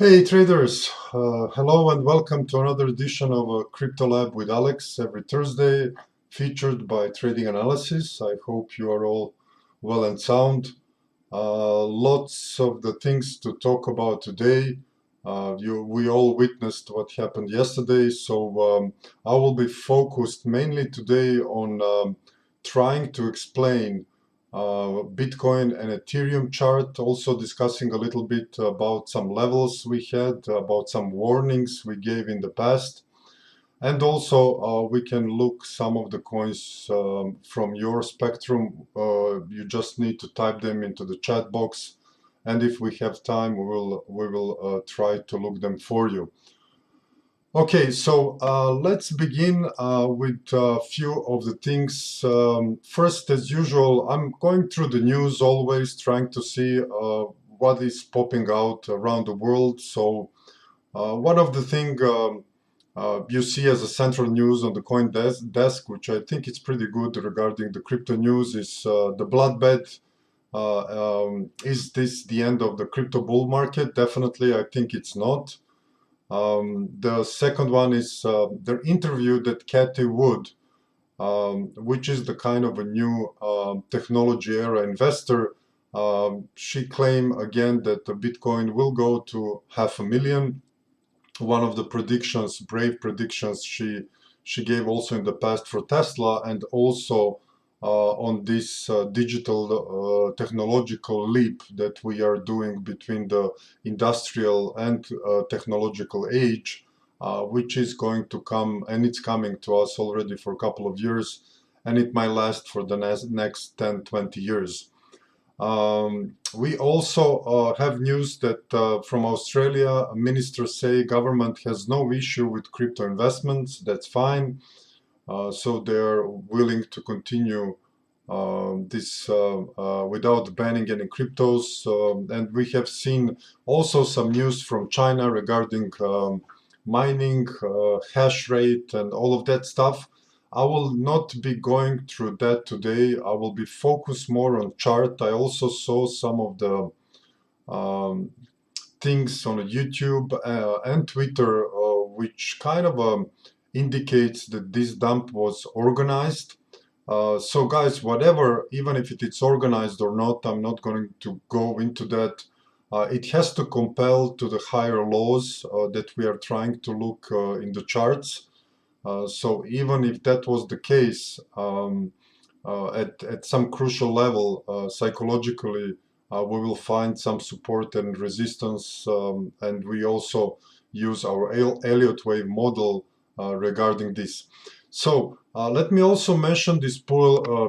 Hey traders, hello and welcome to another edition of Crypto Lab with Alex every Thursday, featured by Trading Analysis. I hope you are all well and sound. Lots of the things to talk about today. We all witnessed what happened yesterday, so I will be focused mainly today on trying to explain Bitcoin and Ethereum chart, also discussing a little bit about some levels we had, about some warnings we gave in the past. And also, we can look some of the coins from your spectrum. You just need to type them into the chat box, and if we have time, we will try to look them for you. Okay, so let's begin with a few of the things. First, as usual, I'm going through the news, always trying to see what is popping out around the world. So one of the things you see as a central news on the coin desk, which I think is pretty good regarding the crypto news, is the bloodbath. Is this the end of the crypto bull market? Definitely, I think it's not. The second one is the interview that Cathy Wood, which is the kind of a new technology era investor, she claimed again that the Bitcoin will go to 500,000. One of the predictions, brave predictions, she gave also in the past for Tesla, and also on this digital technological leap that we are doing between the industrial and technological age, which is going to come, and it's coming to us already for a couple of years, and it might last for the next 10, 20 years. We also have news that from Australia, ministers say government has no issue with crypto investments. That's fine. So they're willing to continue this without banning any cryptos. And we have seen also some news from China regarding mining, hash rate, and all of that stuff. I will not be going through that today. I will be focused more on chart. I also saw some of the things on YouTube and Twitter, which kind of indicates that this dump was organized. So guys, whatever, even if it's organized or not, I'm not going to go into that. It has to compel to the higher laws that we are trying to look in the charts. So even if that was the case, at some crucial level, psychologically, we will find some support and resistance, and we also use our Elliott wave model regarding this. So let me also mention this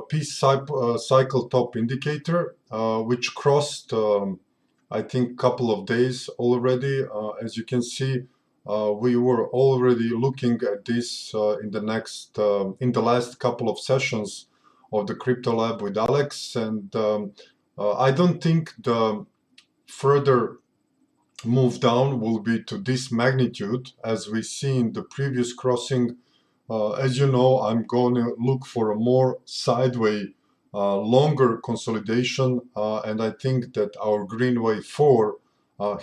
peace cycle top indicator, which crossed, I think, couple of days already. As you can see, we were already looking at this in the last couple of sessions of the Crypto Lab with Alex, and I don't think the further move down will be to this magnitude as we see in the previous crossing. As you know, I'm going to look for a more sideways, longer consolidation, and I think that our green wave 4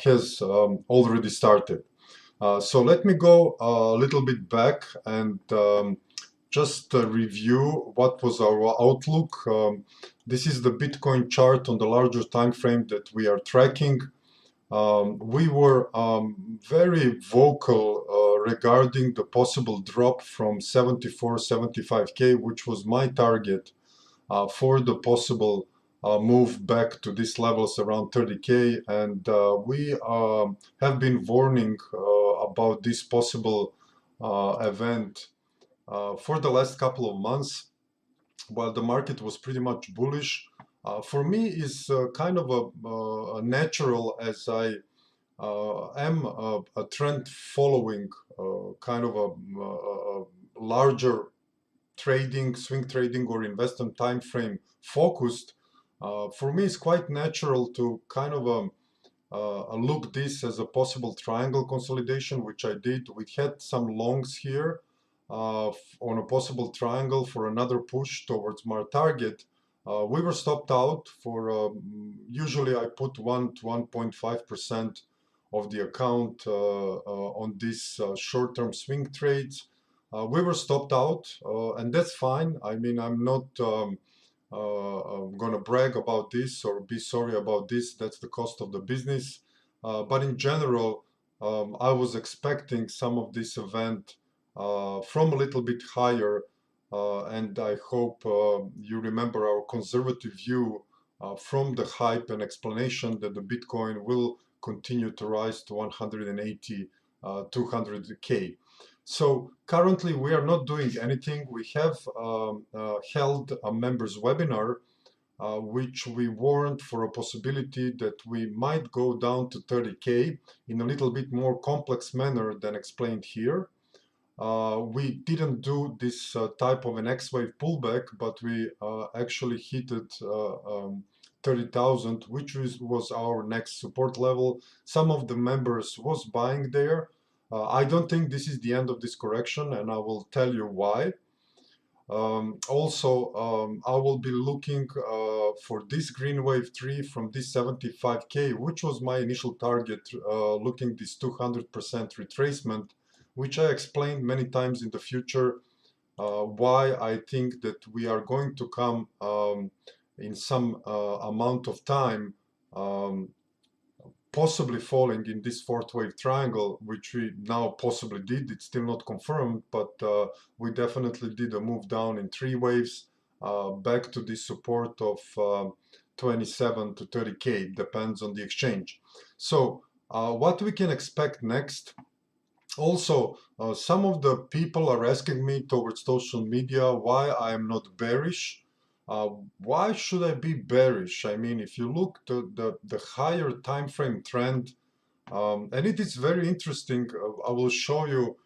has already started. So let me go a little bit back and just review what was our outlook. This is the Bitcoin chart on the larger time frame that we are tracking. We were very vocal regarding the possible drop from 74, 75K, which was my target for the possible move back to these levels around 30K. And we have been warning about this possible event for the last couple of months, while the market was pretty much bullish. For me, is kind of a natural, as I am a trend following kind of a larger trading, swing trading, or investment time frame focused. For me, it's quite natural to kind of look this as a possible triangle consolidation, which I did. We had some longs here on a possible triangle for another push towards my target. We were stopped out for usually I put 1 to 1.5% of the account on these short-term swing trades. We were stopped out, and that's fine. I mean, I'm not going to brag about this or be sorry about this. That's the cost of the business. But in general, I was expecting some of this event from a little bit higher, and I hope you remember our conservative view from the hype and explanation that the Bitcoin will continue to rise to 180, 200K. So currently we are not doing anything. We have held a members webinar which we warned for a possibility that we might go down to 30K in a little bit more complex manner than explained here. We didn't do this type of an X-wave pullback, but we actually hit it 30,000, which was our next support level. Some of the members was buying there. I don't think this is the end of this correction, and I will tell you why. I will be looking for this green wave 3 from this 75K, which was my initial target, looking this 200% retracement, which I explained many times in the future, why I think that we are going to come in some amount of time, possibly falling in this fourth wave triangle, which we now possibly did. It's still not confirmed, but we definitely did a move down in 3 waves back to the support of 27 to 30K, depends on the exchange. So what we can expect next. Also, some of the people are asking me towards social media why I am not bearish. Why should I be bearish? I mean, if you look to the higher time frame trend, and it is very interesting. I will show you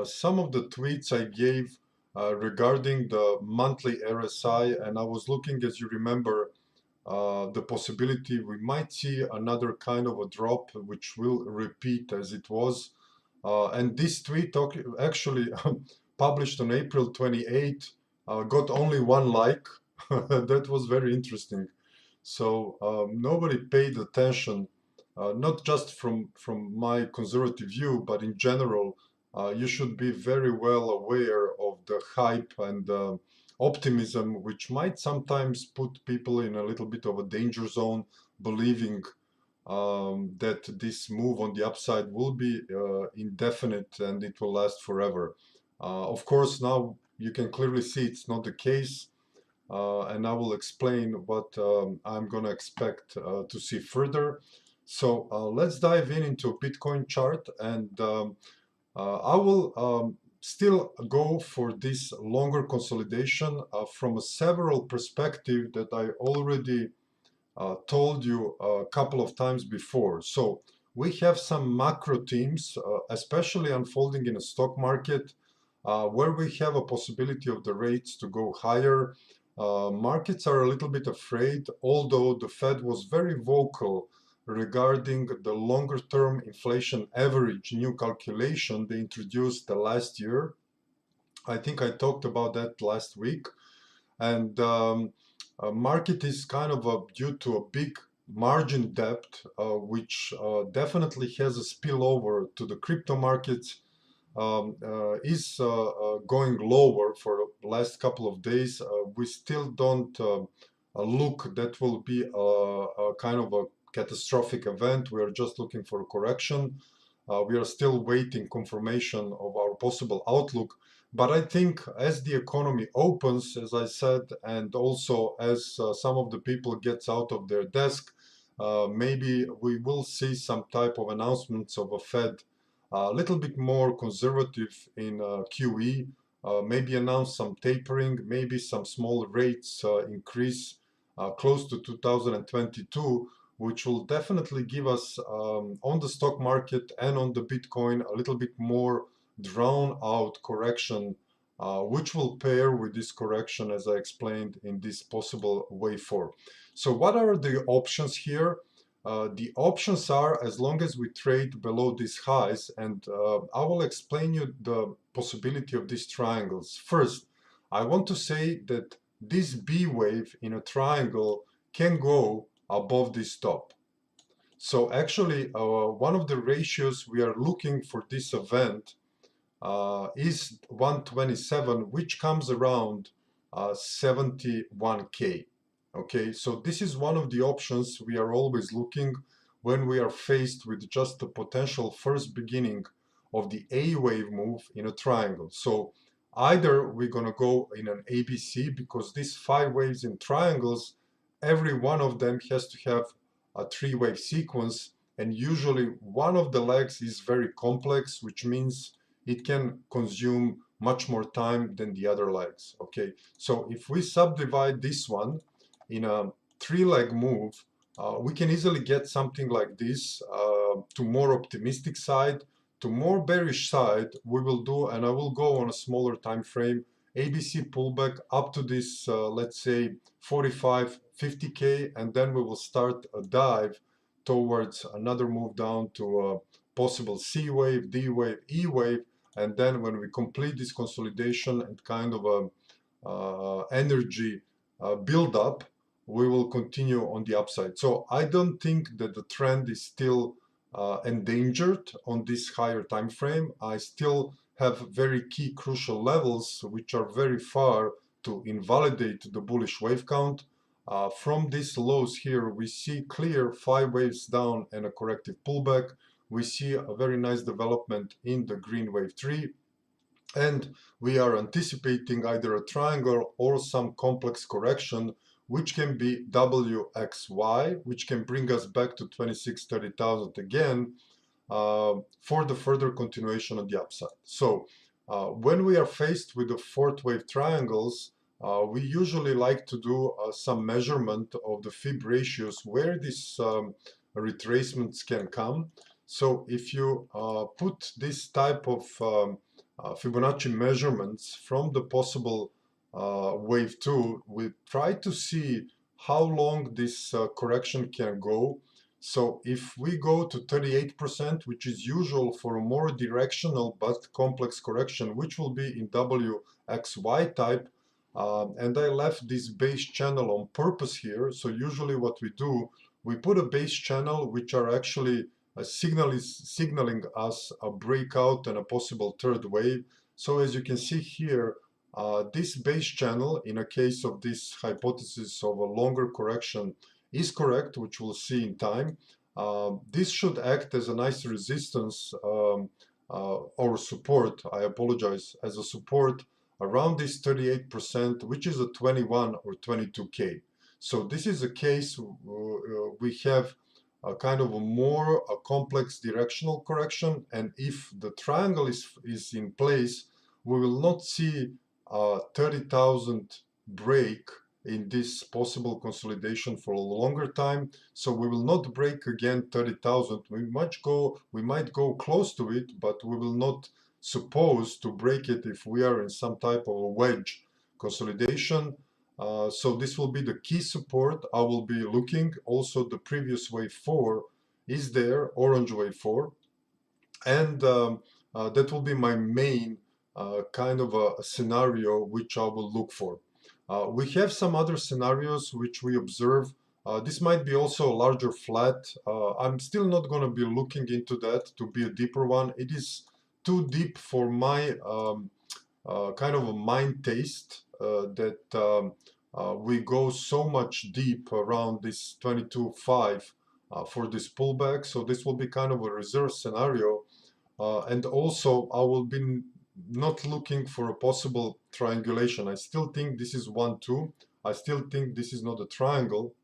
some of the tweets I gave regarding the monthly RSI, and I was looking, as you remember, the possibility we might see another kind of a drop, which will repeat as it was. And this tweet actually published on April 28 got only 1 like. That was very interesting. So nobody paid attention, not just from my conservative view, but in general, you should be very well aware of the hype and optimism, which might sometimes put people in a little bit of a danger zone, believing that this move on the upside will be indefinite and it will last forever. Of course, now you can clearly see it's not the case, and I will explain what I'm going to expect to see further. So let's dive into a Bitcoin chart, and I will still go for this longer consolidation from a several perspective that I already told you a couple of times before. So we have some macro themes, especially unfolding in a stock market, where we have a possibility of the rates to go higher. Markets are a little bit afraid, although the Fed was very vocal regarding the longer term inflation average new calculation they introduced the last year. I think I talked about that last week. And market is kind of due to a big margin debt, which definitely has a spillover to the crypto markets, is going lower for the last couple of days. We still don't look that will be a kind of a catastrophic event. We are just looking for a correction. We are still waiting confirmation of our possible outlook. But I think as the economy opens, as I said, and also as some of the people gets out of their desk, maybe we will see some type of announcements of a Fed a little bit more conservative in QE, maybe announce some tapering, maybe some small rates increase close to 2022, which will definitely give us on the stock market and on the Bitcoin a little bit more drawn out correction, which will pair with this correction as I explained in this possible wave 4. So what are the options here? The options are, as long as we trade below these highs, and I will explain you the possibility of these triangles. First, I want to say that this B wave in a triangle can go above this top. So actually, one of the ratios we are looking for this event is 127, which comes around 71K. Okay, so this is one of the options we are always looking when we are faced with just the potential first beginning of the A wave move in a triangle. So either we're going to go in an ABC, because these 5 waves in triangles, every one of them has to have a 3-wave sequence, and usually one of the legs is very complex, which means it can consume much more time than the other legs. Okay, so if we subdivide this one in a 3-leg move, we can easily get something like this. To more optimistic side, to more bearish side, we will do, and I will go on a smaller time frame, ABC pullback up to this, let's say 45, 50K, and then we will start a dive towards another move down to a possible C wave, D wave, E wave, and then when we complete this consolidation and kind of a energy build up, we will continue on the upside. So I don't think that the trend is still endangered on this higher time frame. I still have very key crucial levels which are very far to invalidate the bullish wave count. From these lows here, we see clear 5 waves down and a corrective pullback. We see a very nice development in the green wave 3, and we are anticipating either a triangle or some complex correction, which can be WXY, which can bring us back to 26-30,000 again, for the further continuation on the upside. So when we are faced with the 4th wave triangles, we usually like to do some measurement of the Fib ratios where these retracements can come. So if you put this type of Fibonacci measurements from the possible wave 2, we try to see how long this correction can go. So if we go to 38%, which is usual for a more directional but complex correction, which will be in WXY type, and I left this base channel on purpose here. So usually what we do, we put a base channel which are actually signaling us a breakout and a possible 3rd wave. So as you can see here, this base channel, in a case of this hypothesis of a longer correction, is correct, which we'll see in time. This should act as a nice resistance or support, I apologize, as a support around this 38%, which is a 21 or 22K. So this is a case we have a kind of a more complex directional correction, and if the triangle is in place, we will not see 30,000 break in this possible consolidation for a longer time. So we will not break again 30,000. We might go close to it, but we will not suppose to break it if we are in some type of a wedge consolidation. So this will be the key support. I will be looking. Also, the previous wave 4 is there, orange wave 4, and that will be my main kind of a scenario which I will look for. We have some other scenarios which we observe. This might be also a larger flat. I'm still not going to be looking into that to be a deeper one. It is too deep for my kind of a mind taste that we go so much deep around this 22.5 for this pullback. So this will be kind of a reserve scenario. And also I will be not looking for a possible triangulation. I still think this is 1-2. I still think this is not a triangle,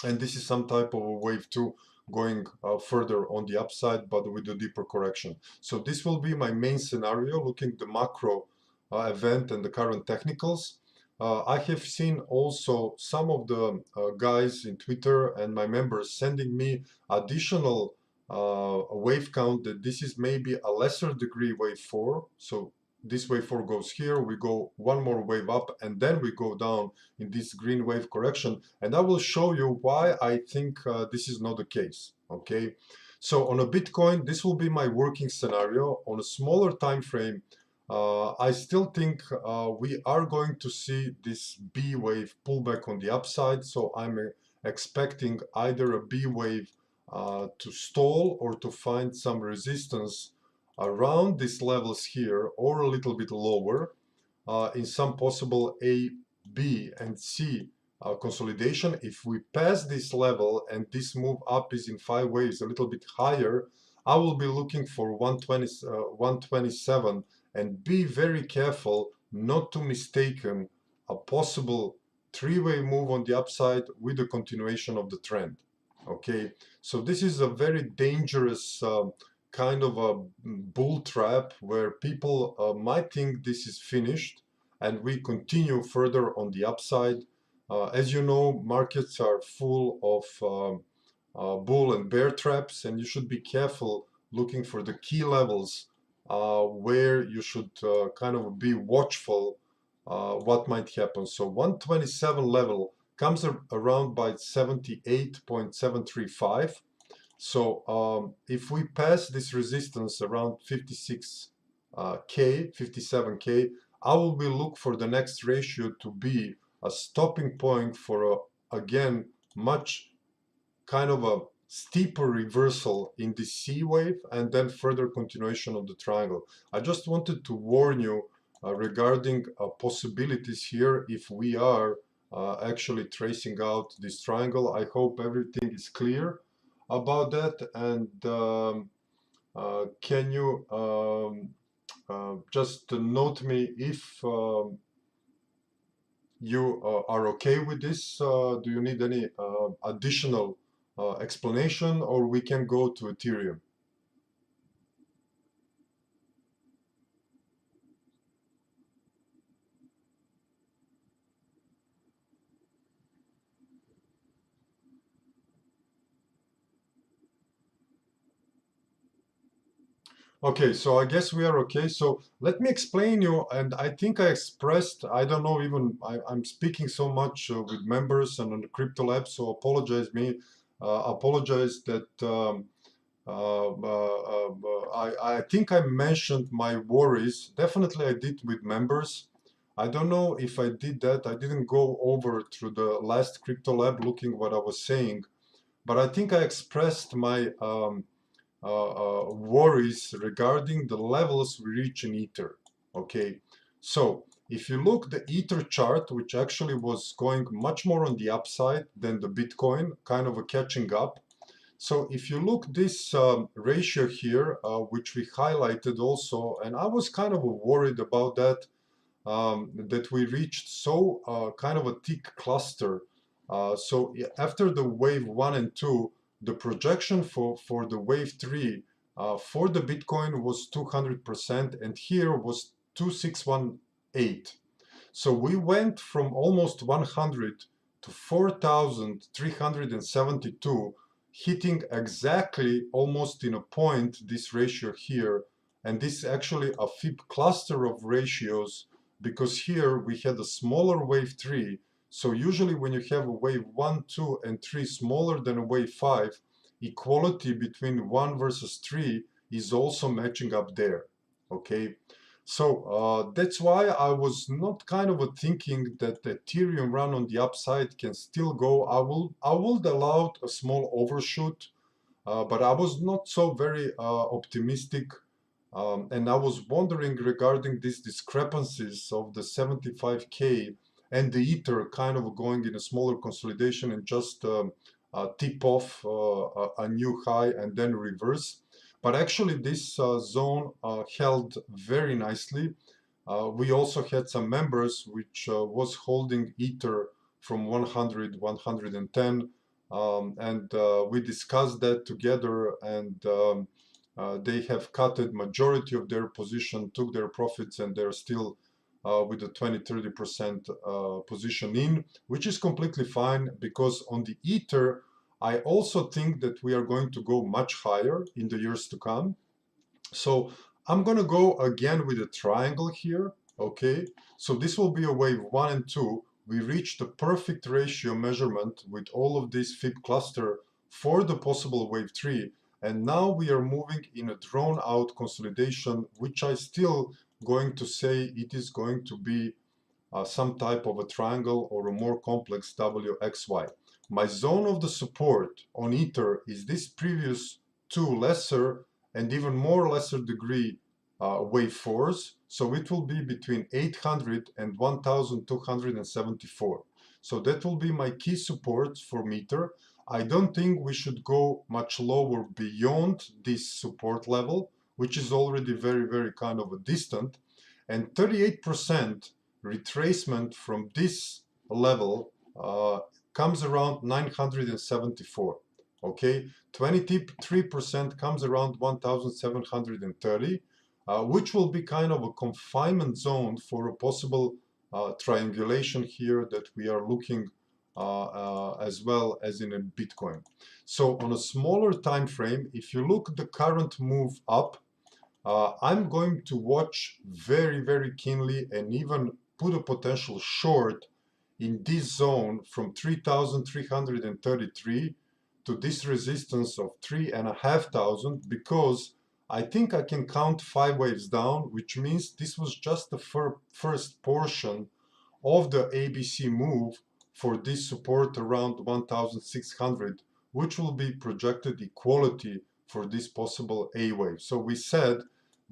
and this is some type of a wave 2 going further on the upside, but with a deeper correction. So this will be my main scenario, looking the macro event and the current technicals. I have seen also some of the guys in Twitter and my members sending me additional wave count that this is maybe a lesser degree wave 4. So this wave 4 goes here, we go one more wave up, and then we go down in this green wave correction. And I will show you why I think this is not the case. Okay, so on a Bitcoin, this will be my working scenario. On a smaller time frame, I still think we are going to see this B wave pullback on the upside. So I'm expecting either a B wave to stall or to find some resistance around these levels here or a little bit lower in some possible A, B, and C consolidation. If we pass this level and this move up is in 5 waves a little bit higher, I will be looking for 127 and be very careful not to mistaken a possible three-way move on the upside with the continuation of the trend. Okay, so this is a very dangerous kind of a bull trap where people might think this is finished and we continue further on the upside. As you know, markets are full of bull and bear traps, and you should be careful looking for the key levels where you should kind of be watchful what might happen. So 127 level comes around by 78.735. So if we pass this resistance around 56K, 57K, I will be look for the next ratio to be a stopping point for again much kind of a steeper reversal in the C wave and then further continuation of the triangle. I just wanted to warn you regarding possibilities here if we are actually tracing out this triangle. I hope everything is clear about that, and can you just note me if you are okay with this? Do you need any additional explanation, or we can go to Ethereum? Okay, so I guess we are okay. So let me explain you, and I think I expressed, I don't know, even I'm speaking so much with members and on the Crypto Lab, so apologize that I think I mentioned my worries. Definitely I did with members. I don't know if I did that. I didn't go over through the last Crypto Lab looking what I was saying, but I think I expressed my worries regarding the levels we reach in Ether. Okay, so if you look the Ether chart, which actually was going much more on the upside than the Bitcoin, kind of a catching up. So if you look this ratio here, which we highlighted also, and I was kind of worried about that, that we reached so kind of a thick cluster. So after the wave 1 and 2, the projection for the wave 3 for the Bitcoin was 200%, and here was 2618. So we went from almost 100 to 4,372, hitting exactly almost in a point this ratio here. And this is actually a Fib cluster of ratios, because here we had a smaller wave 3. So usually when you have a wave 1, 2, and 3 smaller than a wave 5, equality between 1 versus 3 is also matching up there. Okay. So that's why I was not kind of thinking that the Ethereum run on the upside can still go. I would allow a small overshoot, but I was not so very optimistic. And I was wondering regarding these discrepancies of the 75K and the Ether kind of going in a smaller consolidation and just tip off a new high and then reverse. But actually this zone held very nicely. We also had some members which was holding Ether from 100, 110, and we discussed that together, and they have cutted majority of their position, took their profits, and they're still with a 20-30% position in, which is completely fine, because on the Ether, I also think that we are going to go much higher in the years to come. So I'm going to go again with a triangle here. Okay, so this will be a wave 1 and 2. We reached the perfect ratio measurement with all of this Fib cluster for the possible wave 3. And now we are moving in a drawn out consolidation, which I still going to say it is going to be some type of a triangle or a more complex WXY. My zone of the support on Ether is this previous two lesser and even more lesser degree wave 4s. So it will be between 800 and 1274. So that will be my key supports for Ether. I don't think we should go much lower beyond this support level, which is already very, very kind of a distant. And 38% retracement from this level comes around 974. Okay, 23% comes around 1730, which will be kind of a confinement zone for a possible triangulation here that we are looking as well as in a Bitcoin. So on a smaller time frame, if you look at the current move up, I'm going to watch very, very keenly and even put a potential short in this zone from 3,333 to this resistance of 3,500, because I think I can count 5 waves down, which means this was just the first portion of the ABC move for this support around 1,600, which will be projected equality for this possible A wave. So we said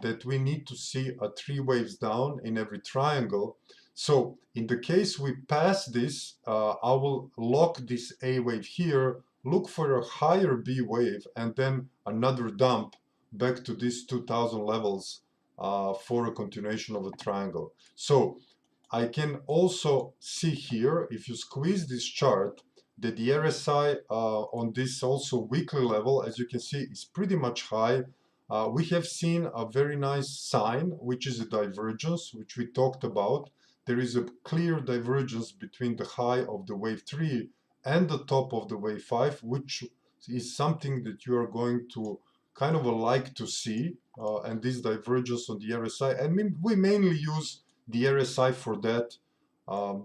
that we need to see a 3 waves down in every triangle. So in the case we pass this, I will lock this A wave here, look for a higher B wave, and then another dump back to these 2000 levels for a continuation of a triangle. So I can also see here, if you squeeze this chart, that the RSI on this also weekly level, as you can see, is pretty much high. We have seen a very nice sign, which is a divergence, which we talked about. There is a clear divergence between the high of the wave 3 and the top of the wave 5, which is something that you are going to kind of like to see, and this divergence on the RSI. And we mainly use the RSI for that.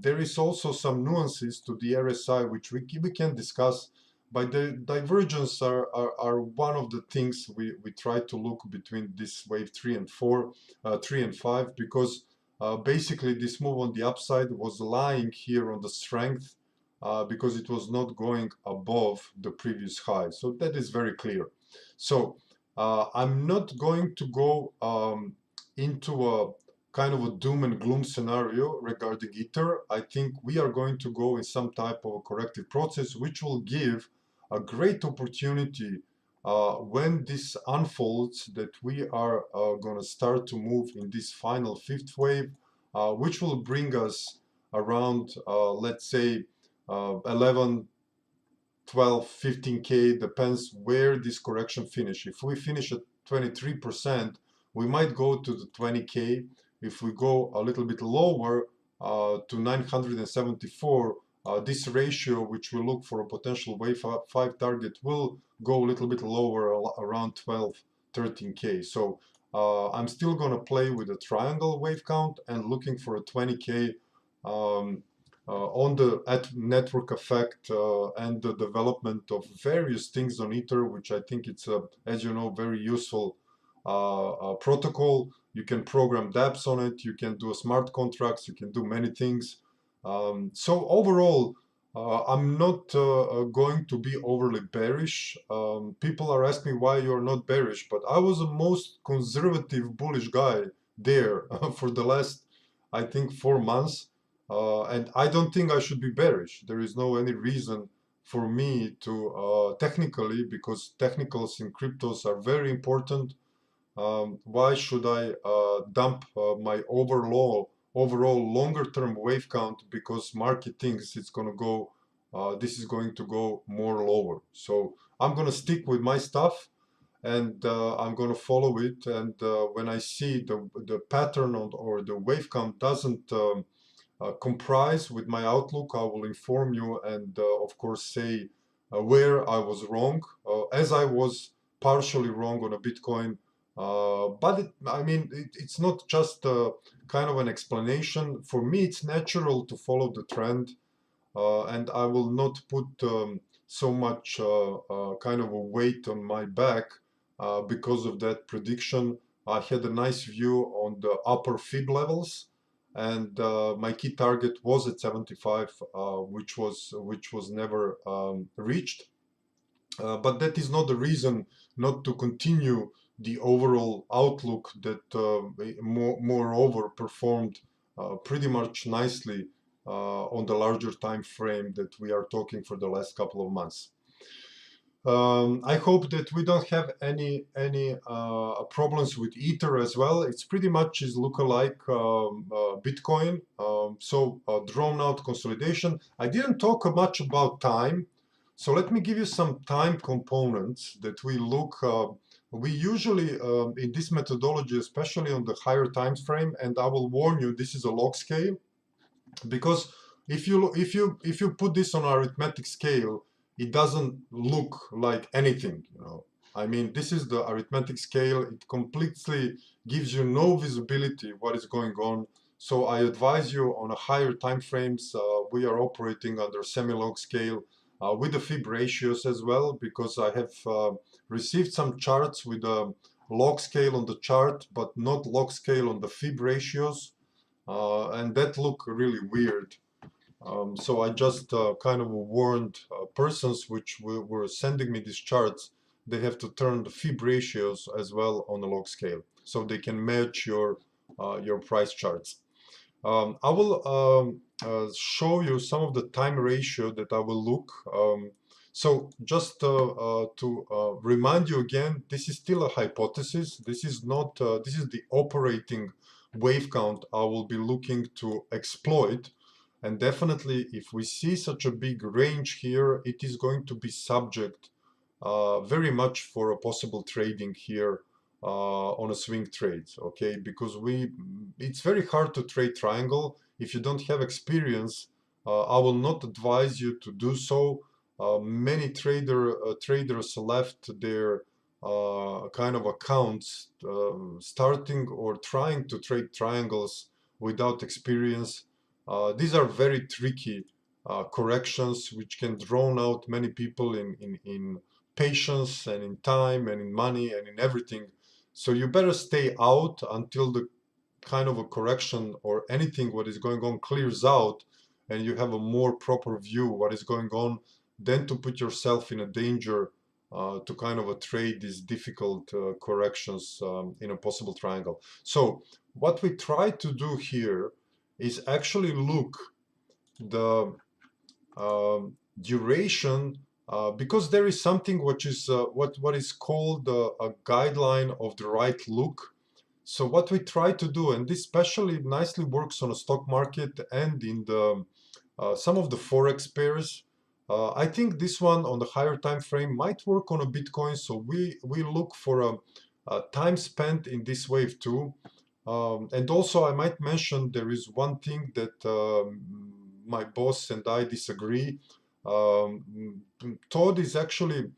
There is also some nuances to the RSI which we can discuss, but the divergence are one of the things we try to look between this wave 3 and 4, 3 and 5, because basically this move on the upside was lying here on the strength because it was not going above the previous high. So that is very clear. So I'm not going to go into a kind of a doom and gloom scenario regarding Ether. I think we are going to go in some type of a corrective process, which will give a great opportunity when this unfolds, that we are going to start to move in this final fifth wave, which will bring us around, let's say, 11, 12, 15K, depends where this correction finish. If we finish at 23%, we might go to the 20K. If we go a little bit lower to 974, this ratio, which we look for a potential wave 5 target, will go a little bit lower, around 12, 13K. So I'm still going to play with a triangle wave count and looking for a 20K on the network effect and the development of various things on Ether, which I think it's a, as you know, very useful protocol. You can program dApps on it, you can do smart contracts, you can do many things. So overall, I'm not going to be overly bearish. People are asking me why you're not bearish, but I was the most conservative bullish guy there for the last, I think, 4 months. And I don't think I should be bearish. There is no any reason for me to technically, because technicals in cryptos are very important. Why should I dump my overall longer term wave count because market thinks it's going to go, this is going to go more lower. So I'm going to stick with my stuff, and I'm going to follow it. And when I see the pattern or the wave count doesn't comprise with my outlook, I will inform you and of course say where I was wrong, as I was partially wrong on a Bitcoin. But it's not just kind of an explanation. For me, it's natural to follow the trend, and I will not put so much kind of a weight on my back because of that prediction. I had a nice view on the upper Fib levels, and my key target was at 75, which was never reached. But that is not the reason not to continue the overall outlook that moreover performed pretty much nicely on the larger time frame that we are talking for the last couple of months. I hope that we don't have any problems with Ether as well. It's pretty much is lookalike Bitcoin. So drawn out consolidation. I didn't talk much about time. So let me give you some time components that we look. We usually in this methodology, especially on the higher time frame, and I will warn you, this is a log scale, because if you put this on arithmetic scale, it doesn't look like anything, you know. I mean, this is the arithmetic scale. It completely gives you no visibility what is going on. So I advise you on a higher time frames. We are operating under semi-log scale with the Fib ratios as well, because I have received some charts with a log scale on the chart, but not log scale on the Fib ratios. And that looked really weird. So I just kind of warned persons which were sending me these charts, they have to turn the Fib ratios as well on the log scale, so they can match your price charts. I will show you some of the time ratio that I will look. So just to remind you again, this is still a hypothesis. This is not. This is the operating wave count I will be looking to exploit. And definitely, if we see such a big range here, it is going to be subject very much for a possible trading here on a swing trades, okay? Because it's very hard to trade triangle if you don't have experience. I will not advise you to do so. Many traders left their kind of accounts starting or trying to trade triangles without experience. These are very tricky corrections which can drown out many people in patience and in time and in money and in everything. So you better stay out until the kind of a correction or anything what is going on clears out and you have a more proper view what is going on, than to put yourself in a danger to kind of a trade these difficult corrections in a possible triangle. So what we try to do here is actually look the duration, because there is something which is what is called a guideline of the right look. So what we try to do, and this especially nicely works on a stock market and in the some of the forex pairs. I think this one on the higher time frame might work on a Bitcoin. So we look for a time spent in this wave too. And also I might mention there is one thing that my boss and I disagree. Todd is actually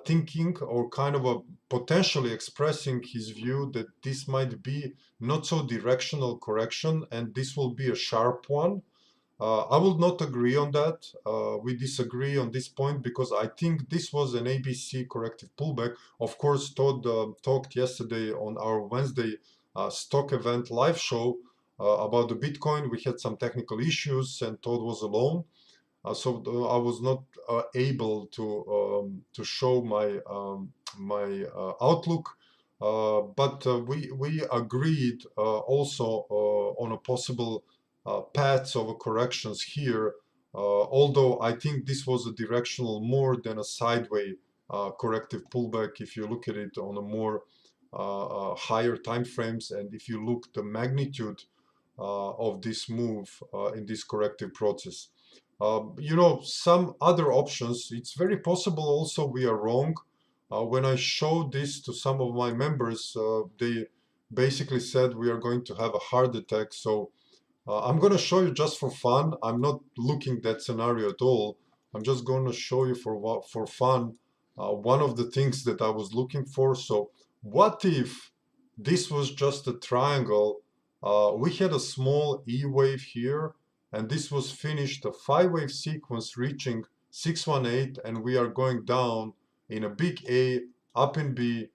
thinking or kind of potentially expressing his view that this might be not so directional correction and this will be a sharp one. I will not agree on that. We disagree on this point because I think this was an ABC corrective pullback. Of course, Todd talked yesterday on our Wednesday stock event live show about the Bitcoin. We had some technical issues and Todd was alone. So I was not able to show my outlook. But we agreed also on a possible paths of corrections here, although I think this was a directional more than a sideways corrective pullback if you look at it on a more higher time frames, and if you look the magnitude of this move in this corrective process. You know, some other options, it's very possible also we are wrong. When I showed this to some of my members, they basically said we are going to have a heart attack. So I'm going to show you just for fun. I'm not looking that scenario at all. I'm just going to show you for fun one of the things that I was looking for. So what if this was just a triangle? We had a small E wave here, and this was finished a 5-wave sequence reaching 618, and we are going down in a big A, up in B,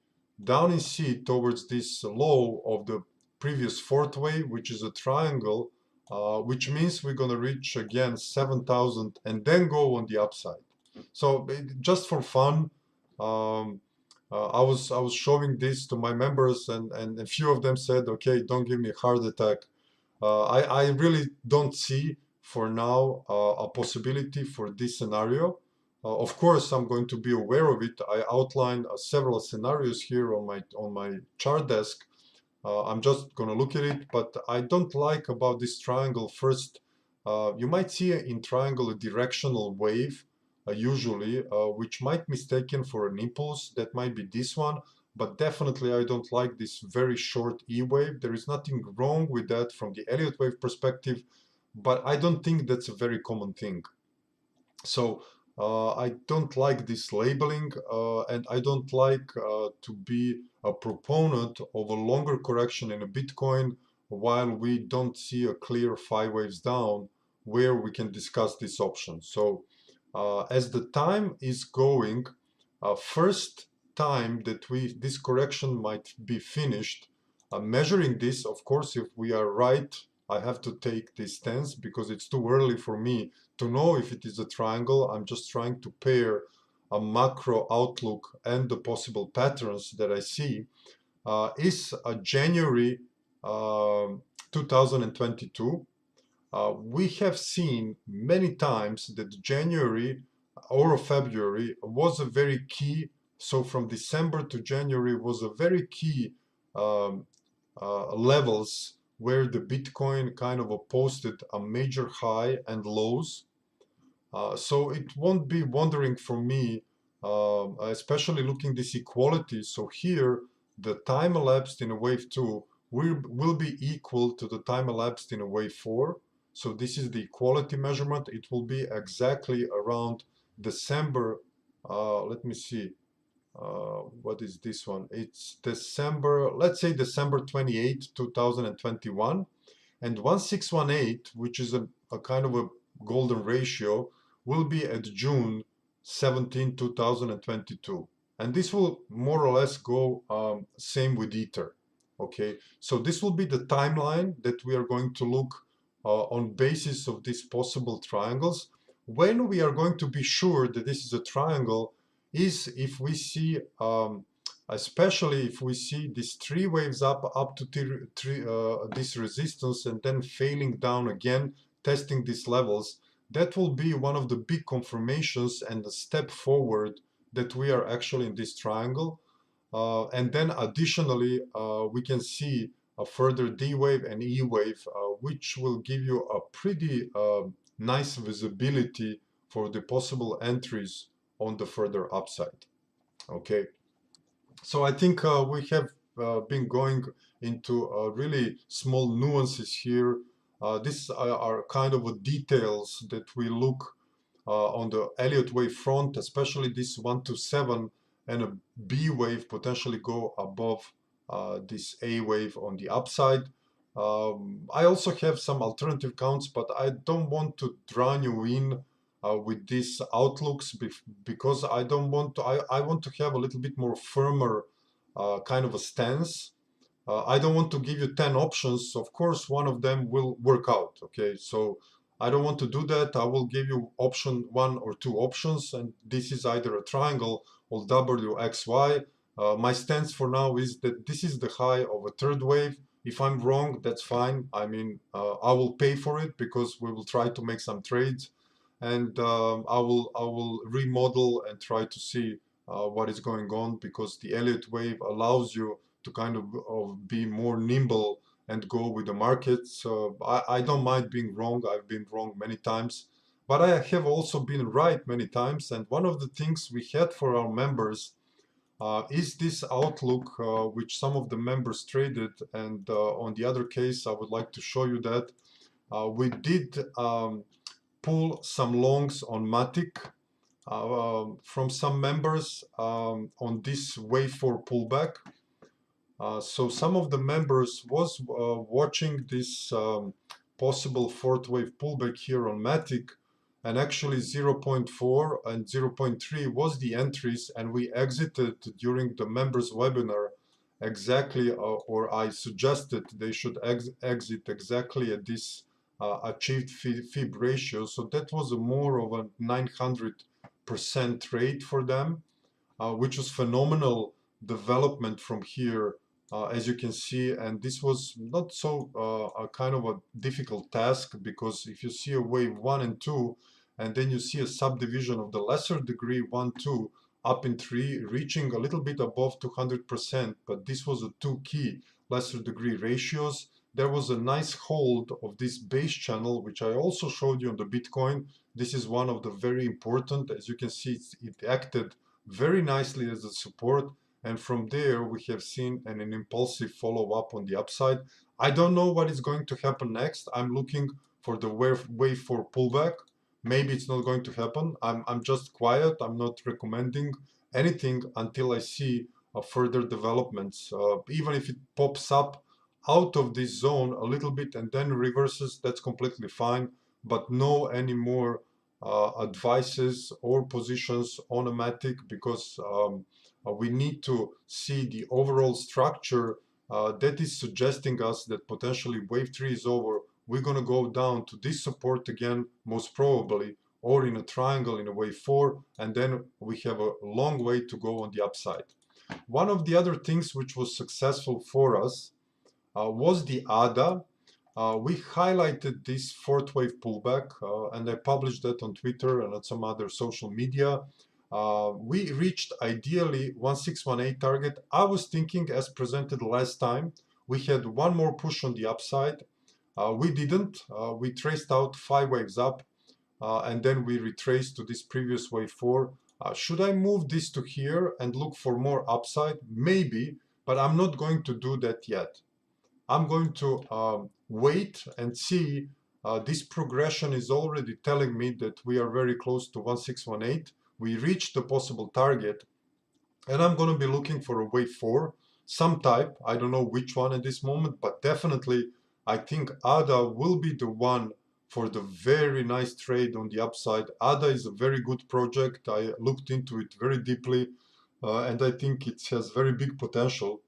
down in C towards this low of the previous fourth wave, which is a triangle, which means we're going to reach again 7,000 and then go on the upside. So just for fun, um, I was showing this to my members, and a few of them said, "Okay, don't give me a heart attack." I really don't see for now a possibility for this scenario. Of course, I'm going to be aware of it. I outlined several scenarios here on my chart desk. I'm just going to look at it, but I don't like about this triangle. First, you might see in triangle a directional wave, usually, which might be mistaken for an impulse. That might be this one, but definitely I don't like this very short E wave. There is nothing wrong with that from the Elliott wave perspective, but I don't think that's a very common thing. So I don't like this labeling, and I don't like to be a proponent of a longer correction in a Bitcoin while we don't see a clear 5 waves down where we can discuss this option. So as the time is going, first time that this correction might be finished, measuring this, of course, if we are right, I have to take this stance because it's too early for me to know if it is a triangle. I'm just trying to pair a macro outlook and the possible patterns that I see. Is January 2022. We have seen many times that January or February was a very key. So from December to January was a very key um, levels where the Bitcoin kind of posted a major high and lows. So it won't be wondering for me, especially looking this equality. So here, the time elapsed in a wave 2 will be equal to the time elapsed in a wave 4. So this is the equality measurement. It will be exactly around December. Let me see. What is this one? It's December, let's say December 28, 2021. And 1618, which is a kind of a golden ratio, will be at June 17, 2022. And this will more or less go same with Ether. Okay, so this will be the timeline that we are going to look on basis of these possible triangles. When we are going to be sure that this is a triangle is if we see especially if we see these 3 waves up to this resistance and then failing down again, testing these levels, that will be one of the big confirmations and the step forward that we are actually in this triangle. And then additionally, we can see a further D wave and E wave, which will give you a pretty nice visibility for the possible entries on the further upside. Okay. So I think we have been going into really small nuances here. These are kind of details that we look on the Elliott wave front, especially this 1 to 7 and a B wave potentially go above this A wave on the upside. I also have some alternative counts, but I don't want to drown you in with these outlooks because I don't want to. I want to have a little bit more firmer kind of a stance. I don't want to give you 10 options. Of course, one of them will work out. Okay, so I don't want to do that. I will give you option 1 or 2 options, and this is either a triangle or WXY. My stance for now is that this is the high of a third wave. If I'm wrong, that's fine. I mean, I will pay for it because we will try to make some trades, and I will remodel and try to see what is going on because the Elliott wave allows you to kind of be more nimble and go with the market. So I don't mind being wrong. I've been wrong many times, but I have also been right many times. And one of the things we had for our members is this outlook, which some of the members traded. And on the other case, I would like to show you that we did pull some longs on Matic from some members on this wave 4 pullback. So some of the members was watching this possible fourth wave pullback here on Matic, and actually 0.4 and 0.3 was the entries, and we exited during the members webinar exactly, or I suggested they should exit exactly at this achieved Fib ratio. So that was a more of a 900% rate for them, which was phenomenal development from here, as you can see. And this was not so a kind of a difficult task, because if you see a wave 1 and 2, and then you see a subdivision of the lesser degree 1, 2, up in 3, reaching a little bit above 200%, but this was a 2 key lesser degree ratios. There was a nice hold of this base channel, which I also showed you on the Bitcoin. This is one of the very important. As you can see, it acted very nicely as a support, and from there we have seen an impulsive follow-up on the upside. I don't know what is going to happen next. I'm looking for the wave 4 pullback. Maybe it's not going to happen. I'm just quiet. I'm not recommending anything until I see further developments. Even if it pops up out of this zone a little bit and then reverses, that's completely fine. But no any more advices or positions on a matic, because we need to see the overall structure that is suggesting us that potentially wave 3 is over. We're going to go down to this support again, most probably, or in a triangle in a wave 4, and then we have a long way to go on the upside. One of the other things which was successful for us was the ADA. We highlighted this fourth wave pullback, and I published that on Twitter and on some other social media. We reached ideally 1618 target. I was thinking, as presented last time, we had one more push on the upside. We didn't. We traced out 5 waves up, and then we retraced to this previous wave 4. Should I move this to here and look for more upside? Maybe, but I'm not going to do that yet. I'm going to wait and see. This progression is already telling me that we are very close to 1618. We reached the possible target, and I'm going to be looking for a wave 4, some type. I don't know which one at this moment, but definitely I think ADA will be the one for the very nice trade on the upside. ADA is a very good project. I looked into it very deeply, and I think it has very big potential.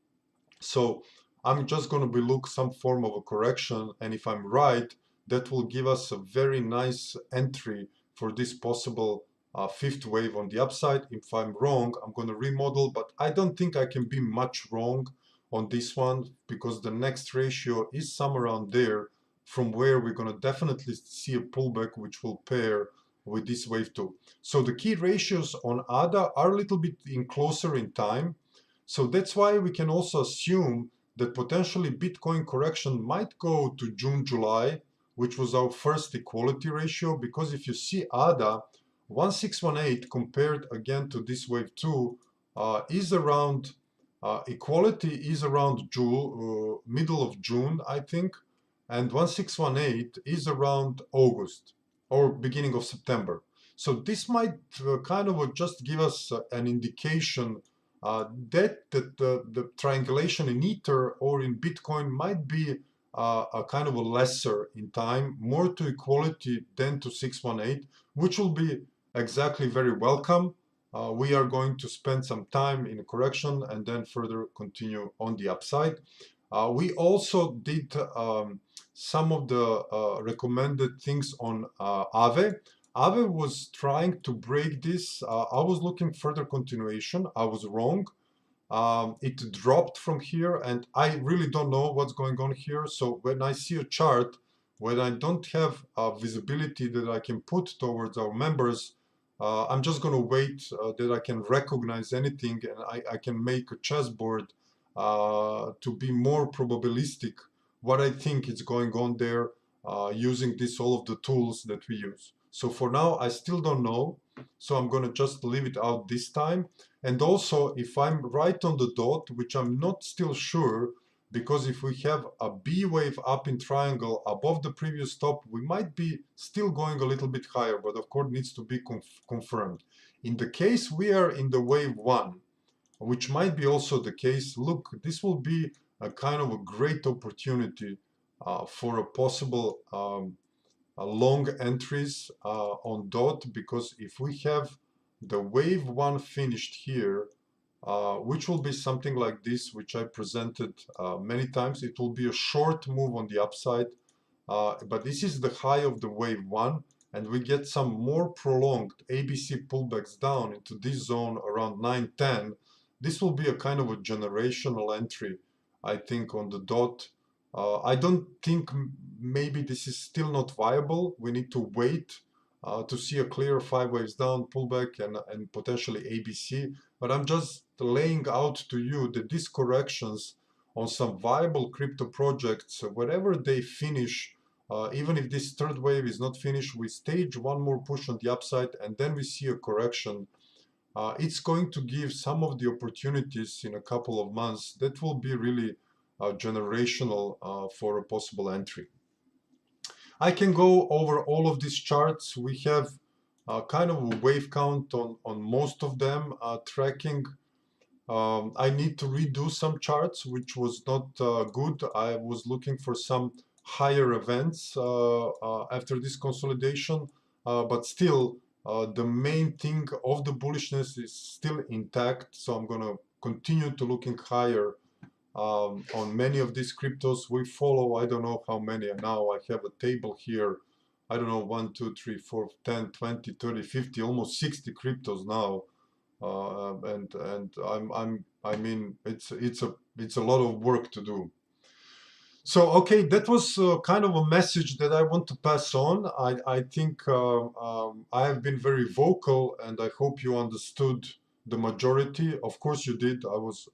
So I'm just going to be look some form of a correction, and if I'm right, that will give us a very nice entry for this possible fifth wave on the upside. If I'm wrong, I'm going to remodel, but I don't think I can be much wrong on this one, because the next ratio is somewhere around there, from where we're going to definitely see a pullback which will pair with this wave 2. So the key ratios on ADA are a little bit closer in time. So that's why we can also assume that potentially Bitcoin correction might go to June, July, which was our first equality ratio, because if you see ADA, 1618 compared again to this wave 2 is around, equality is around June, middle of June, I think, and 1618 is around August or beginning of September. So this might kind of just give us an indication that the triangulation in Ether or in Bitcoin might be a kind of a lesser in time, more to equality than to 618, which will be exactly very welcome. We are going to spend some time in a correction and then further continue on the upside. We also did some of the recommended things on Aave. Aave was trying to break this. I was looking further continuation. I was wrong. It dropped from here, and I really don't know what's going on here. So when I see a chart, when I don't have visibility that I can put towards our members, I'm just going to wait that I can recognize anything, and I can make a chessboard to be more probabilistic what I think is going on there, using all of the tools that we use. So for now, I still don't know. So I'm going to just leave it out this time. And also, if I'm right on the dot, which I'm not still sure, because if we have a B wave up in triangle above the previous top, we might be still going a little bit higher, but of course needs to be confirmed. In the case we are in the wave 1, which might be also the case, look, this will be a kind of a great opportunity for a possible long entries on DOT, because if we have the wave 1 finished here, which will be something like this, which I presented many times. It will be a short move on the upside, but this is the high of the wave one, and we get some more prolonged ABC pullbacks down into this zone around 910. This will be a kind of a generational entry, I think, on the dot. I don't think maybe this is still not viable. We need to wait to see a clear 5 waves down pullback and potentially ABC. But I'm just laying out to you that these corrections on some viable crypto projects, wherever they finish, even if this third wave is not finished, we stage one more push on the upside and then we see a correction. It's going to give some of the opportunities in a couple of months that will be really generational for a possible entry. I can go over all of these charts. We have kind of a wave count on most of them tracking. I need to redo some charts, which was not good. I was looking for some higher events after this consolidation, but still the main thing of the bullishness is still intact. So I'm going to continue to looking higher on many of these cryptos. We follow, I don't know how many now. I have a table here. I don't know, 1, 2, 3, 4, 10, 20, 30, 50, almost 60 cryptos now. I mean, it's a lot of work to do. So, okay, that was kind of a message that I want to pass on. I think I have been very vocal, and I hope you understood the majority. Of course, you did. I was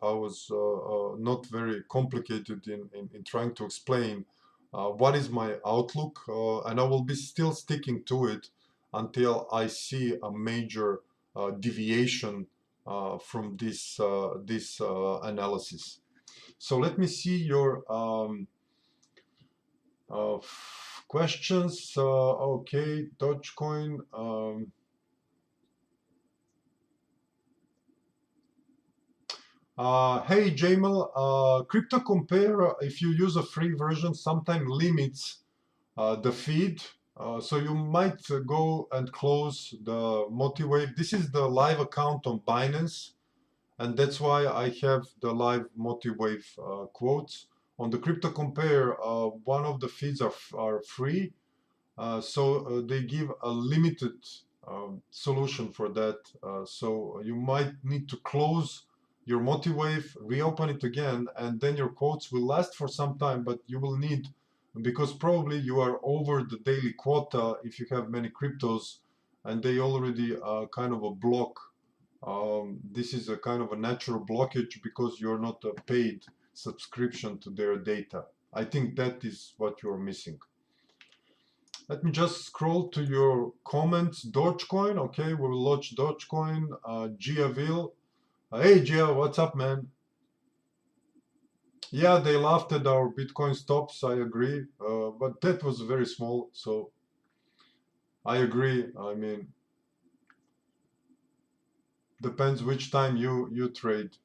not very complicated in trying to explain what is my outlook, and I will be still sticking to it until I see a major deviation from this analysis. So let me see your questions. Okay, Dogecoin. Hey Jamal, Crypto Compare, if you use a free version, sometimes limits the feed. So you might go and close the multi-wave. This is the live account on Binance, and that's why I have the live multi-wave quotes. On the Crypto Compare, one of the feeds are free, so they give a limited solution for that. So you might need to close your multi-wave, reopen it again, and then your quotes will last for some time, but you will need, because probably you are over the daily quota if you have many cryptos, and they already kind of a block. This is a kind of a natural blockage because you're not a paid subscription to their data. I think that is what you're missing. Let me just scroll to your comments. Dogecoin, okay, we will launch Dogecoin. Giaville, hey Gia, what's up, man? Yeah, they laughed at our Bitcoin stops, I agree, but that was very small, so I agree. I mean, depends which time you trade.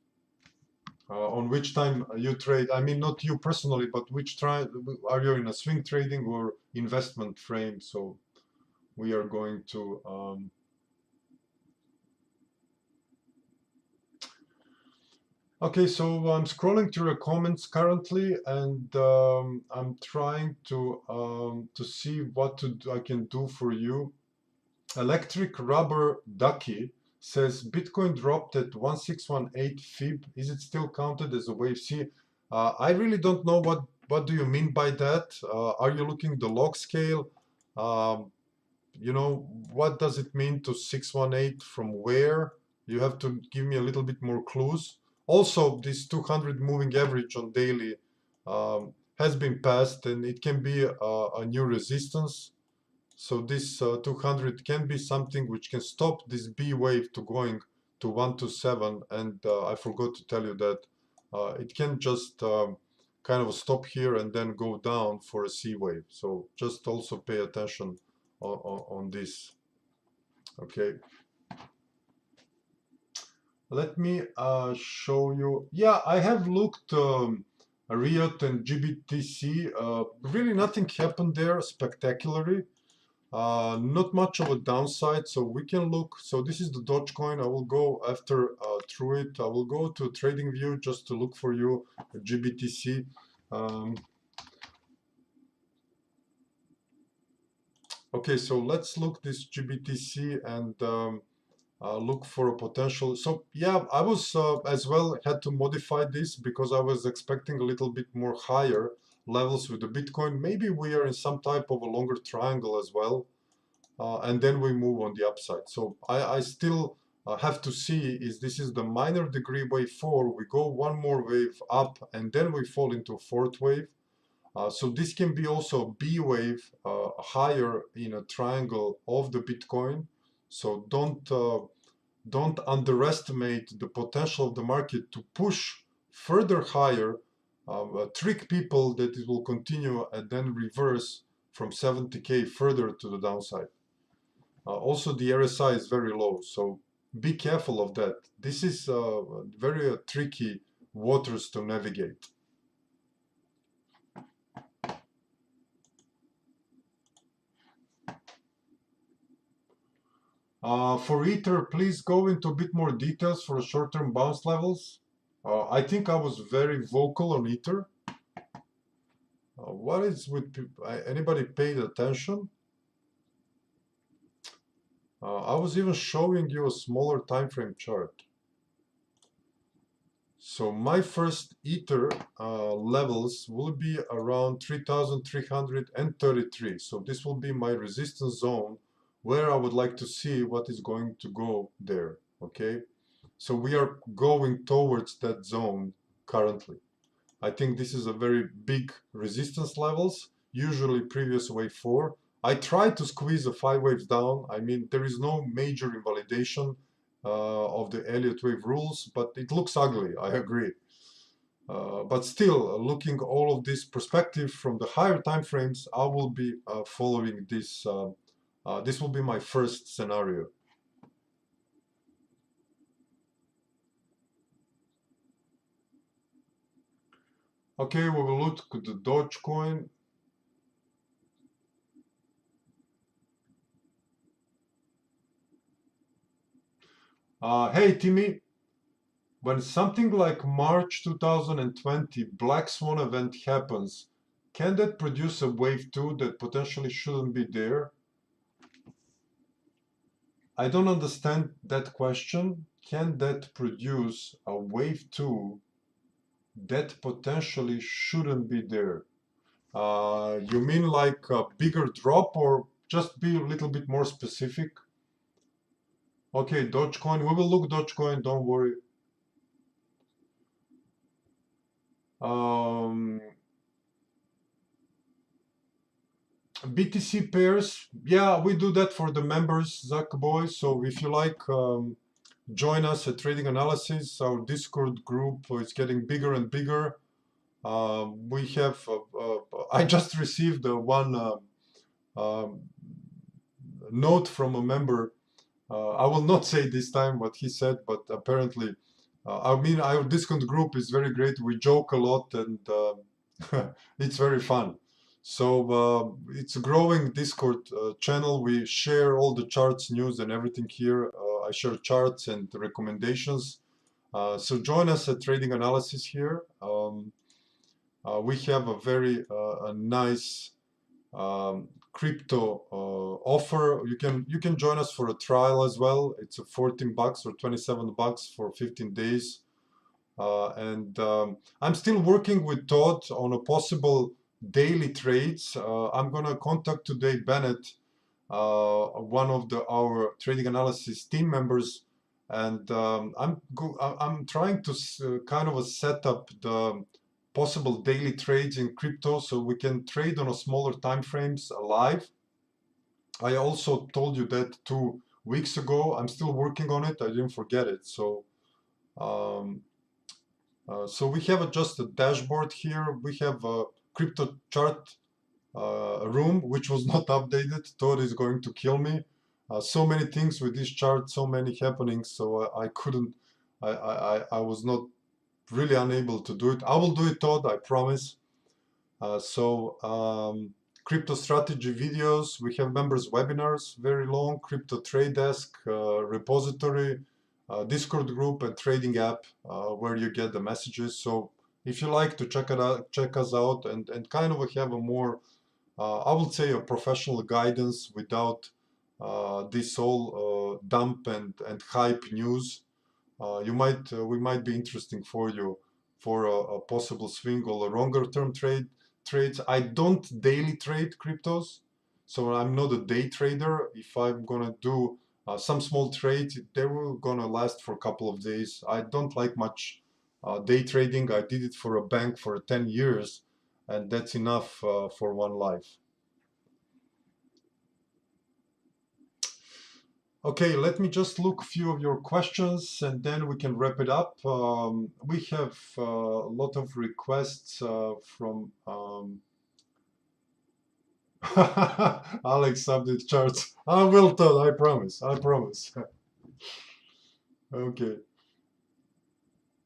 On which time you trade. I mean, not you personally, but which try are you in a swing trading or investment frame? So we are going to okay, so I'm scrolling through the comments currently, and I'm trying to see what I can do for you. Electric Rubber Ducky says Bitcoin dropped at 1618 Fib. Is it still counted as a wave C? I really don't know what do you mean by that. Are you looking the log scale? You know, what does it mean to 618 from where? You have to give me a little bit more clues. Also, this 200 moving average on daily has been passed, and it can be a new resistance. So this 200 can be something which can stop this B wave to going to 127. And I forgot to tell you that it can just kind of stop here and then go down for a C wave. So just also pay attention on this. Okay. Let me show you. Yeah, I have looked Riot and GBTC. Really nothing happened there spectacularly. Not much of a downside, so we can look. So this is the Dogecoin. I will go after through it. I will go to trading view just to look for you GBTC. Okay, so let's look this GBTC and look for a potential. So yeah, I was as well had to modify this because I was expecting a little bit more higher levels with the Bitcoin. Maybe we are in some type of a longer triangle as well. And then we move on the upside. So I still have to see is this is the minor degree wave 4, we go one more wave up and then we fall into a fourth wave. So this can be also B wave higher in a triangle of the Bitcoin. So don't underestimate the potential of the market to push further higher, trick people that it will continue and then reverse from 70K further to the downside. Also, the RSI is very low, so be careful of that. This is very tricky waters to navigate. For Ether, please go into a bit more details for short-term bounce levels. I think I was very vocal on Ether. What is with anybody paid attention? I was even showing you a smaller time frame chart. So my first Ether levels will be around 3,333. So this will be my resistance zone where I would like to see what is going to go there. Okay. So we are going towards that zone currently. I think this is a very big resistance levels, usually previous wave 4. I tried to squeeze the 5 waves down. I mean, there is no major invalidation of the Elliott wave rules, but it looks ugly, I agree. But still, looking all of this perspective from the higher time frames, I will be following this. This will be my first scenario. Okay, we will look at the Dogecoin. Hey, Timmy, when something like March 2020 Black Swan event happens, can that produce a wave 2 that potentially shouldn't be there? I don't understand that question. Can that produce a wave 2 that potentially shouldn't be there? You mean like a bigger drop or just be a little bit more specific? Okay, Dogecoin, we will look Dogecoin, don't worry. BTC pairs, yeah, we do that for the members, Zach boy. So if you like, join us at Trading Analysis. Our Discord group is getting bigger and bigger. We have, I just received one um, note from a member. I will not say this time what he said, but apparently, I mean, our Discord group is very great. We joke a lot and it's very fun. So it's a growing Discord channel. We share all the charts, news, and everything here. I share charts and recommendations. So join us at Trading Analysis here. We have a very nice crypto offer. You can join us for a trial as well. It's a 14 bucks or 27 bucks for 15 days. And I'm still working with Todd on a possible daily trades. I'm gonna contact today Bennett, one of our trading analysis team members, and I'm trying to kind of set up the possible daily trades in crypto so we can trade on a smaller time frames live. I also told you that 2 weeks ago. I'm still working on it. I didn't forget it. So so we have just a dashboard here. We have a crypto chart room, which was not updated. Todd is going to kill me. So many things with this chart, so many happenings. So I couldn't, I was not really unable to do it. I will do it, Todd, I promise. So crypto strategy videos. We have members webinars, very long, crypto trade desk, repository, Discord group, and trading app where you get the messages. So if you like to check it out, check us out, and kind of have a more, I would say, a professional guidance without this whole dump and hype news. We might be interesting for you for a possible swing or a longer term trades. I don't daily trade cryptos, so I'm not a day trader. If I'm gonna do some small trades, they will gonna last for a couple of days. I don't like much day trading. I did it for a bank for 10 years, and that's enough for one life. Okay, let me just look a few of your questions and then we can wrap it up. We have a lot of requests from Alex subject charts. I will tell, I promise, I promise. Okay.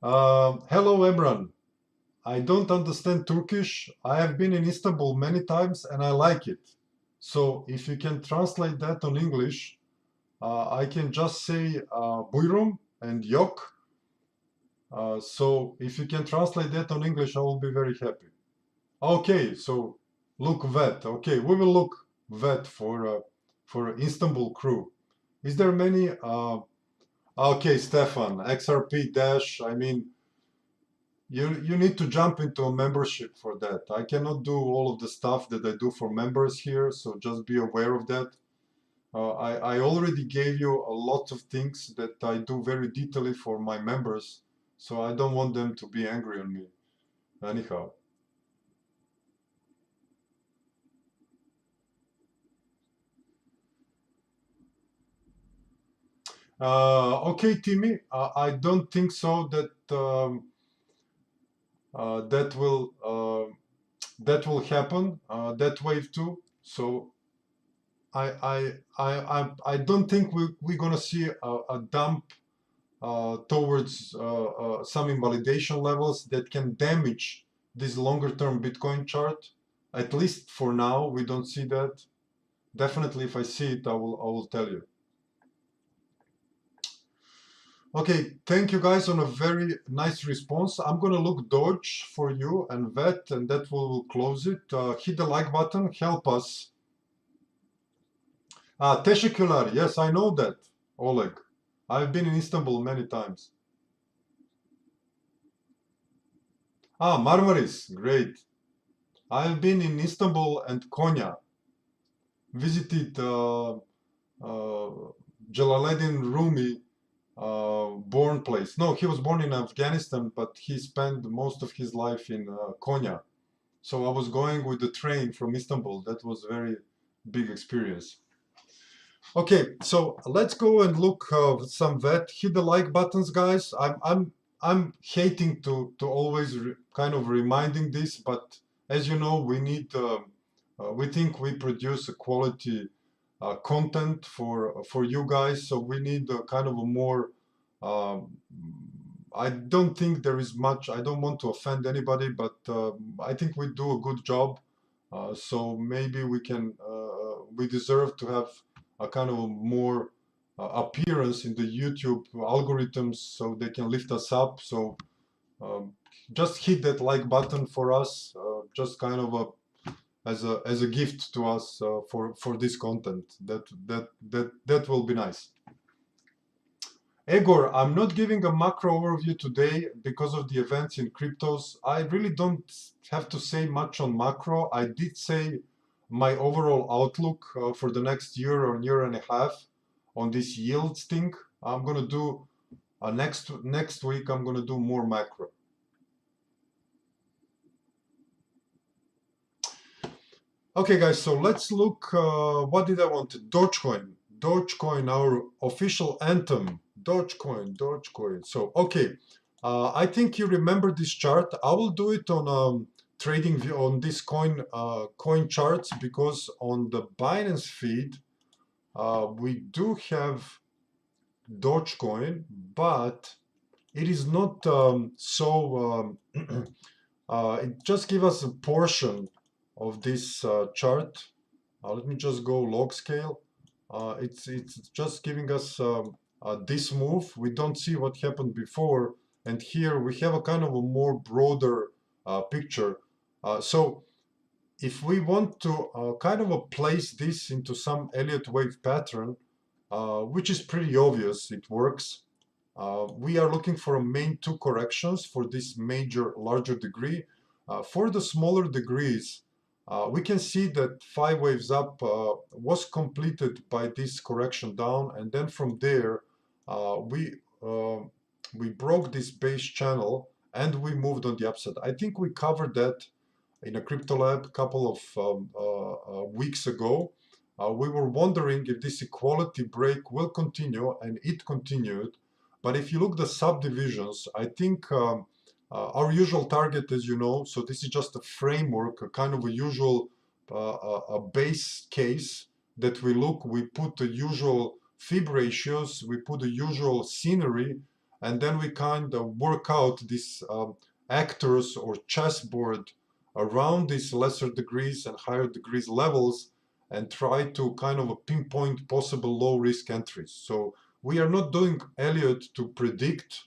Hello, Emran. I don't understand Turkish. I have been in Istanbul many times and I like it. So if you can translate that on English, I can just say buyurun and yok. So if you can translate that on English, I will be very happy. Okay, so look vet. Okay, we will look vet for Istanbul crew. Is there many? Okay, Stefan, XRP Dash. I mean, you need to jump into a membership for that. I cannot do all of the stuff that I do for members here, so just be aware of that. I already gave you a lot of things that I do very detailedly for my members, so I don't want them to be angry on me. Anyhow. Okay, Timmy, I don't think so that uh, that will uh, that will happen. That wave too. So I don't think we're gonna see a dump towards some invalidation levels that can damage this longer term Bitcoin chart. At least for now, we don't see that. Definitely, if I see it, I will tell you. Okay, thank you guys on a very nice response. I'm gonna look Dodge for you and Vet, and that will close it. Hit the like button, help us. Teşekkürler, yes, I know that, Oleg. I've been in Istanbul many times. Marmaris, great. I've been in Istanbul and Konya. Visited Jalaluddin Rumi born place. No, he was born in Afghanistan, but he spent most of his life in Konya. So I was going with the train from Istanbul. That was a very big experience. Okay, so let's go and look some vet. Hit the like buttons, guys. I'm hating to always kind of reminding this, but as you know, we think we produce a quality content for you guys, so we need a kind of a more. Um, I don't think there is much. I don't want to offend anybody, but I think we do a good job. So maybe we deserve to have a kind of a more appearance in the YouTube algorithms so they can lift us up. So just hit that like button for us, just kind of as a gift to us for this content. That will be nice. Egor, I'm not giving a macro overview today because of the events in cryptos. I really don't have to say much on macro. I did say my overall outlook for the next year or year and a half on this yields thing. I'm gonna do next week. I'm gonna do more macro. Okay, guys. So let's look. What did I want? Dogecoin. Dogecoin, our official anthem. Dogecoin, Dogecoin. So, okay, I think you remember this chart. I will do it on trading view on this coin charts because on the Binance feed we do have Dogecoin, but it is not so. It just gives us a portion of this chart. Let me just go log scale. It's just giving us this move. We don't see what happened before, and here we have a kind of a more broader picture. So if we want to kind of place this into some Elliott wave pattern, which is pretty obvious, it works. We are looking for a main two corrections for this major larger degree. For the smaller degrees, we can see that 5 waves up was completed by this correction down, and then from there uh, we uh, we broke this base channel and we moved on the upside. I think we covered that in a crypto lab a couple of weeks ago. We were wondering if this equality break will continue, and it continued. But if you look the subdivisions, I think our usual target, as you know, so this is just a framework, a kind of a usual a base case that we look. We put the usual Fib ratios, we put the usual scenery, and then we kind of work out these actors or chessboard around these lesser degrees and higher degrees levels, and try to kind of pinpoint possible low risk entries. So we are not doing Elliott to predict.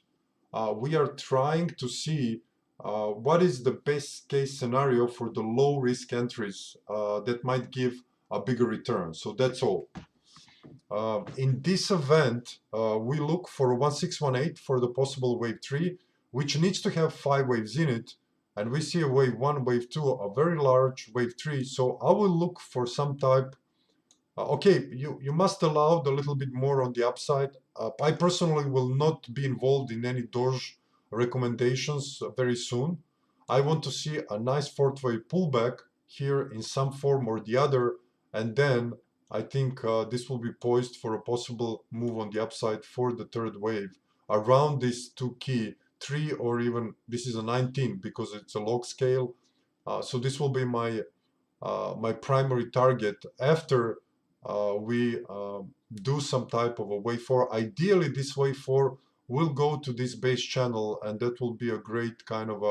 We are trying to see what is the best case scenario for the low risk entries that might give a bigger return. So that's all. In this event, we look for 1618 for the possible wave 3, which needs to have 5 waves in it. And we see a wave 1, wave 2, a very large wave 3. So I will look for some type. Okay, you must allow a little bit more on the upside. I personally will not be involved in any Doge recommendations very soon. I want to see a nice fourth wave pullback here in some form or the other, and then I think this will be poised for a possible move on the upside for the third wave around these two key 3, or even this is a 19 because it's a log scale. So this will be my my primary target after we do some type of a wave 4. Ideally, this wave 4 will go to this base channel, and that will be a great kind of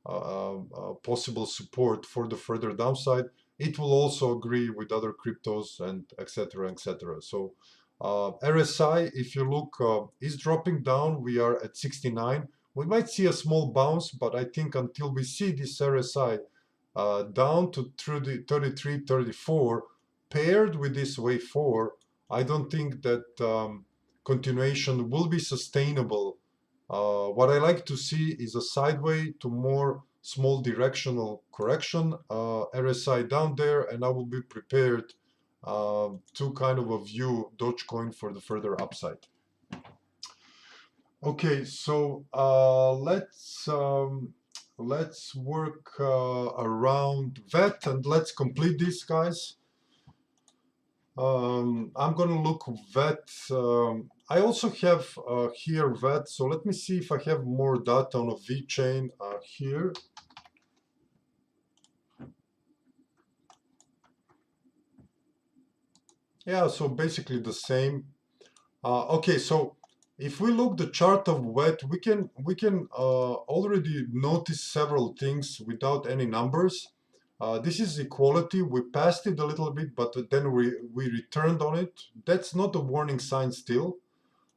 a possible support for the further downside. It will also agree with other cryptos and etc. etc. So RSI, if you look, is dropping down. We are at 69. We might see a small bounce, but I think until we see this RSI down to 33, 34, paired with this wave 4, I don't think that continuation will be sustainable. What I like to see is a sideway to more small directional correction, RSI down there, and I will be prepared to kind of a view Dogecoin for the further upside. Okay, so let's work around that, and let's complete this, guys. I'm gonna look VET. I also have here VET, so let me see if I have more data on a VeChain here. Yeah, so basically the same. Okay, so if we look the chart of VET, we can already notice several things without any numbers. This is equality. We passed it a little bit, but then we returned on it. That's not a warning sign still,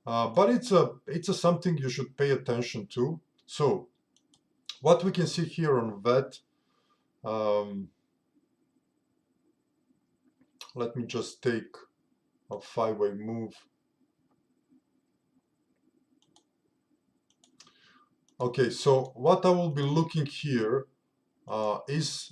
but it's a something you should pay attention to. So what we can see here on VET, let me just take a 5-way move. Okay, so what I will be looking here is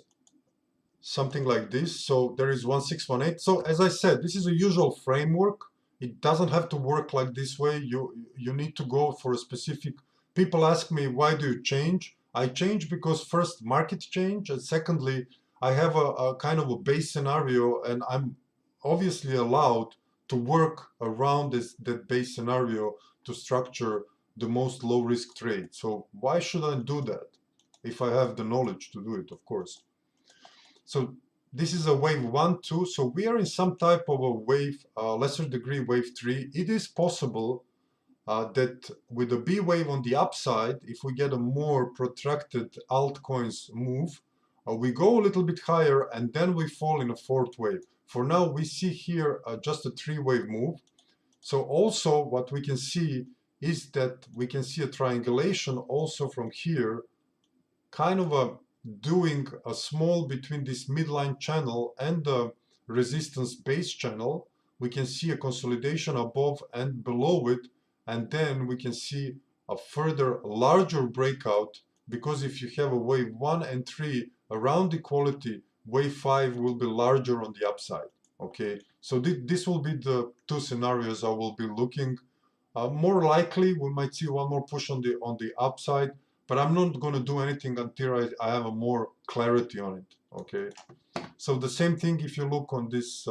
something like this. So there is 1618. So as I said, this is a usual framework. It doesn't have to work like this way. You need to go for a specific. People ask me, why do you change? I change because first, market change, and secondly, I have a kind of a base scenario, and I'm obviously allowed to work around that base scenario to structure the most low risk trade. So why should I do that if I have the knowledge to do it, of course? So this is a wave 1, 2. So we are in some type of a wave, lesser degree wave 3. It is possible that with a B wave on the upside, if we get a more protracted altcoins move, we go a little bit higher, and then we fall in a fourth wave. For now, we see here just a 3-wave move. So also what we can see is that we can see a triangulation also from here, kind of doing a small between this midline channel and the resistance base channel. We can see a consolidation above and below it, and then we can see a further larger breakout, because if you have a wave 1 and 3 around equality, wave 5 will be larger on the upside. Okay, so this will be the two scenarios I will be looking. More likely we might see one more push on the upside, but I'm not going to do anything until I have a more clarity on it. Okay, so the same thing if you look on this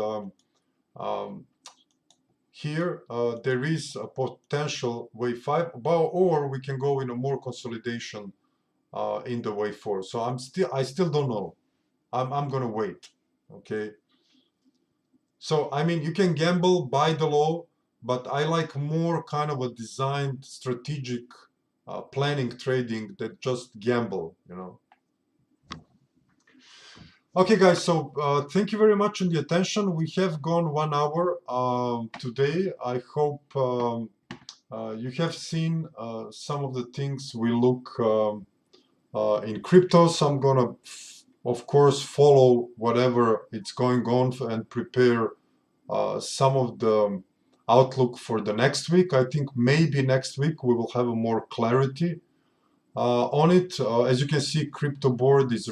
here, there is a potential wave 5, or we can go in a more consolidation in the wave 4. So I still don't know. I'm going to wait. Okay, so I mean, you can gamble, buy the low, but I like more kind of a designed strategic planning trading that just gamble, you know. Okay, guys, so thank you very much on the attention. We have gone 1 hour today. I hope you have seen some of the things we look in cryptos. I'm gonna, of course, follow whatever it's going on and prepare some of the outlook for the next week. I think maybe next week we will have a more clarity on it. As you can see, crypto board is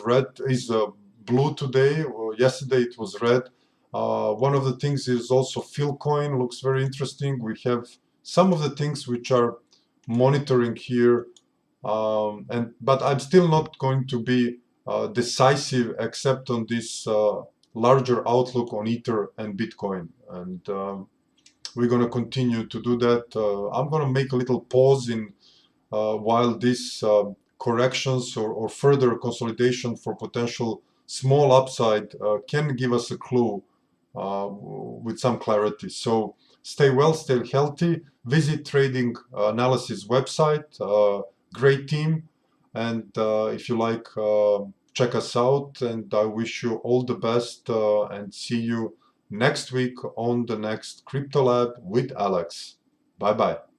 blue today. Yesterday it was red. One of the things is also Philcoin, looks very interesting. We have some of the things which are monitoring here, but I'm still not going to be decisive except on this larger outlook on Ether and Bitcoin, and we're going to continue to do that. I'm going to make a little pause in while these corrections or further consolidation for potential small upside can give us a clue with some clarity. So stay well, stay healthy, visit Trading Analysis website, great team, and if you like, check us out, and I wish you all the best and see you next week on the next Crypto Lab with Alex. Bye bye.